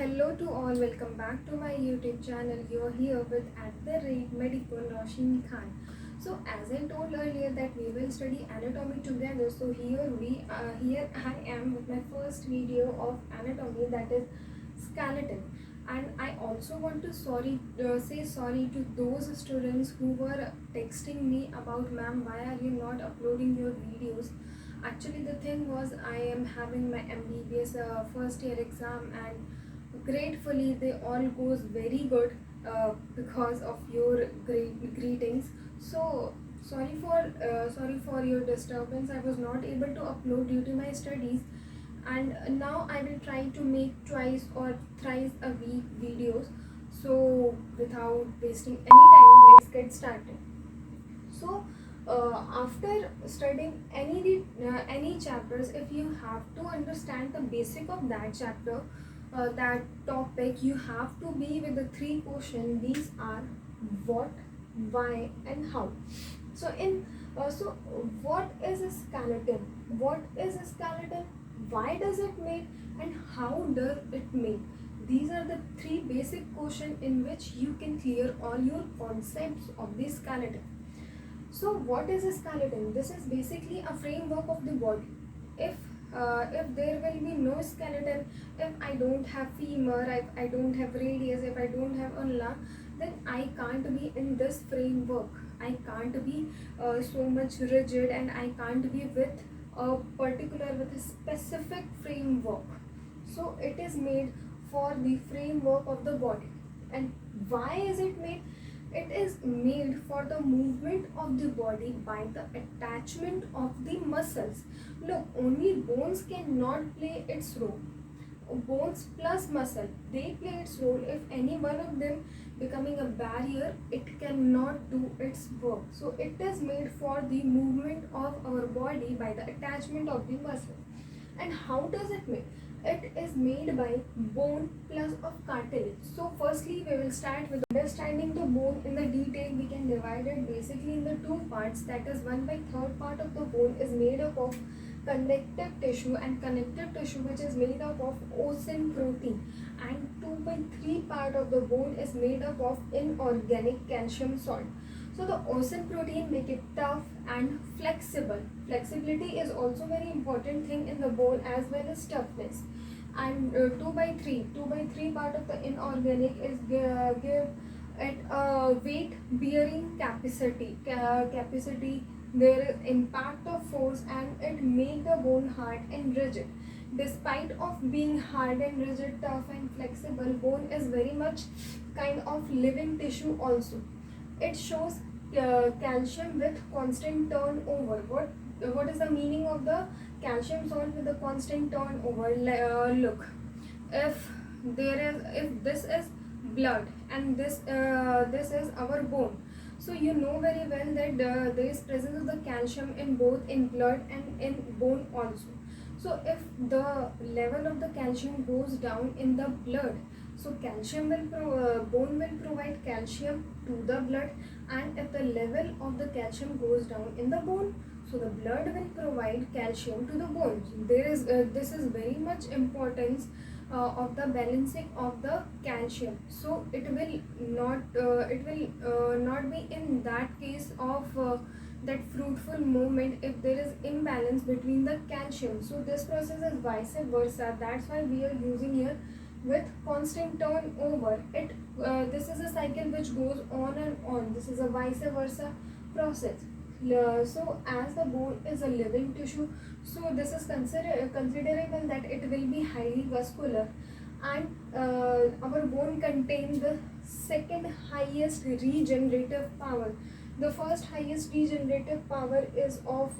Hello to all, welcome back to my YouTube channel. You're here with at the rate Medical Roshni Khan. So as I told earlier that we will study anatomy together. So here I am with my first video of anatomy, that is skeleton. And I also want to say sorry to those students who were texting me about, ma'am, why are you not uploading your videos? Actually, the thing was, I am having my MBBS first year exam, and gratefully they all goes very good because of your great greetings. So sorry for your disturbance. I was not able to upload due to my studies, and now I will try to make twice or thrice a week videos. So without wasting any time, let's get started. So after studying any chapters, if you have to understand the basic of that chapter, that topic, you have to be with the three questions. These are what, why, and how. So what is a skeleton? What is a skeleton? Why does it make, and how does it make? These are the three basic questions in which you can clear all your concepts of the skeleton. So what is a skeleton? This is basically a framework of the body. If there will be no skeleton, if I don't have femur, if I don't have radius, if I don't have ulna, then I can't be in this framework. I can't be so much rigid, and I can't be with a specific framework. So it is made for the framework of the body. And why is it made? It is made for the movement of the body by the attachment of the muscles. Look, only bones cannot play its role. Bones plus muscle, they play its role. If any one of them becoming a barrier, it cannot do its work. So it is made for the movement of our body by the attachment of the muscle. And how does it make? It is made by bone plus of cartilage. So firstly, we will start with understanding the bone in the detail. We can divide it basically in the two parts. That is, 1/3 part of the bone is made up of connective tissue, and connective tissue which is made up of osin protein, and 2/3 part of the bone is made up of inorganic calcium salt. So the osin protein make it tough and flexible. Flexibility is also very important thing in the bone, as well as toughness. And 2/3 part of the inorganic is give it a weight bearing capacity. There is impact of force, and it make the bone hard and rigid. Despite of being hard and rigid, tough and flexible, bone is very much kind of living tissue also. It shows calcium with constant turnover. What is the meaning of the calcium salt with the constant turnover? Look, if this is blood, and this is our bone, so you know very well that there is presence of the calcium in both in blood and in bone also. So if the level of the calcium goes down in the blood, so bone will provide calcium to the blood. And if the level of the calcium goes down in the bone, so the blood will provide calcium to the bones. This is very much importance of the balancing of the calcium. So it will not be in that case of that fruitful movement if there is imbalance between the calcium. So this process is vice versa. That's why we are using here with constant turnover. This is a cycle which goes on and on. This is a vice versa process. So as the bone is a living tissue, so this is considerable that it will be highly vascular. And our bone contains the second highest regenerative power. The first highest regenerative power is of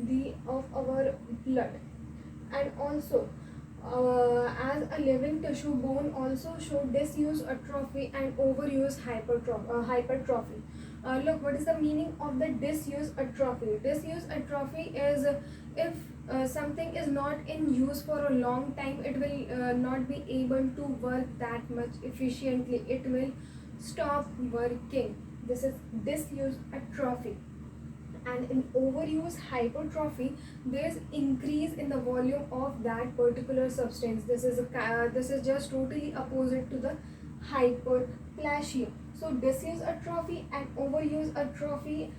our blood. And also, as a living tissue, bone also show disuse, atrophy, and overuse hypertrophy. Look, what is the meaning of the disuse atrophy? Disuse atrophy is if something is not in use for a long time, it will not be able to work that much efficiently. It will stop working. This is disuse atrophy. and in overuse hypertrophy there's increase in the volume of that particular substance. This is just totally opposite to the hyperplasia. So disuse atrophy and overuse atrophy,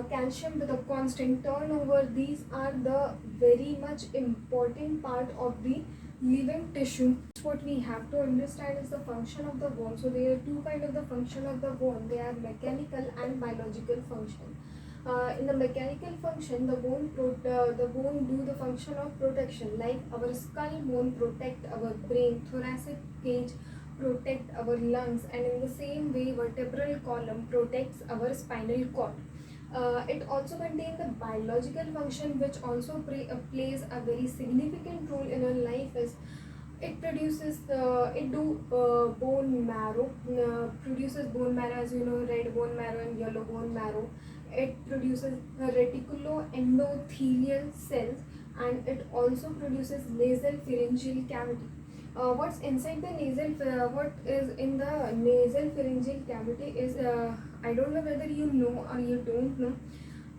calcium with a constant turnover, these are the very much important part of the living tissue. What we have to understand is the function of the bone. So there are two kind of the function of the bone. They are mechanical and biological function. In the mechanical function, the bone do the function of protection, like our skull bone protect our brain, thoracic cage protect our lungs, and in the same way vertebral column protects our spinal cord. It also contains the biological function which also plays a very significant role in our life. Is it produces bone marrow, produces bone marrow, as you know, red bone marrow and yellow bone marrow. It produces reticuloendothelial cells, and it also produces nasal pharyngeal cavity. What's inside the what is in the nasal pharyngeal cavity is, I don't know whether you know or you don't know.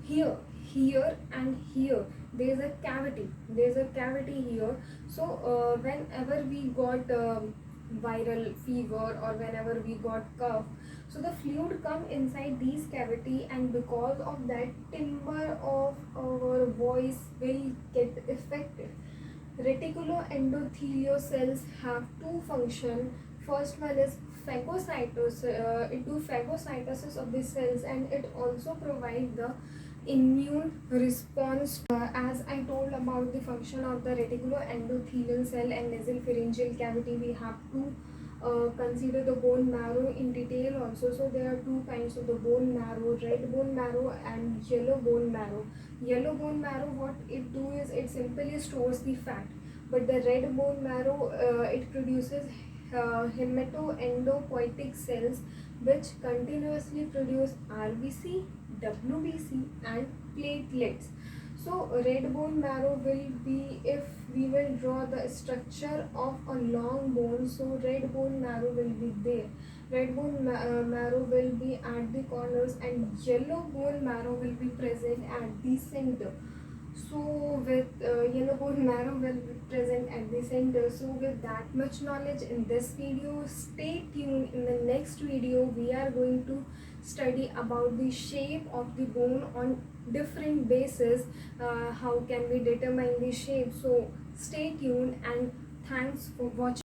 Here, here and here there's a cavity. There's a cavity here. So whenever we got viral fever or whenever we got cough, so the fluid come inside these cavity, and because of that timbre of our voice will get affected. Reticuloendothelial cells have two functions. First one is phagocytosis. It do phagocytosis of the cells, and it also provide the immune response. As I told about the function of the reticuloendothelial cell and nasal pharyngeal cavity, we have to consider the bone marrow in detail also. So there are two kinds of the bone marrow: red bone marrow and yellow bone marrow. Yellow bone marrow, what it do is it simply stores the fat, but the red bone marrow, it produces hematoendopoietic cells which continuously produce RBC, WBC and platelets. So red bone marrow will be, if we will draw the structure of a long bone, so red bone marrow will be there. Red bone marrow will be at the corners, and yellow bone marrow will be present at the center. So with yellow bone marrow will be present at the center. So with that much knowledge in this video, stay tuned. In the next video we are going to study about the shape of the bone on different bases. How can we determine the shape? So stay tuned, and thanks for watching.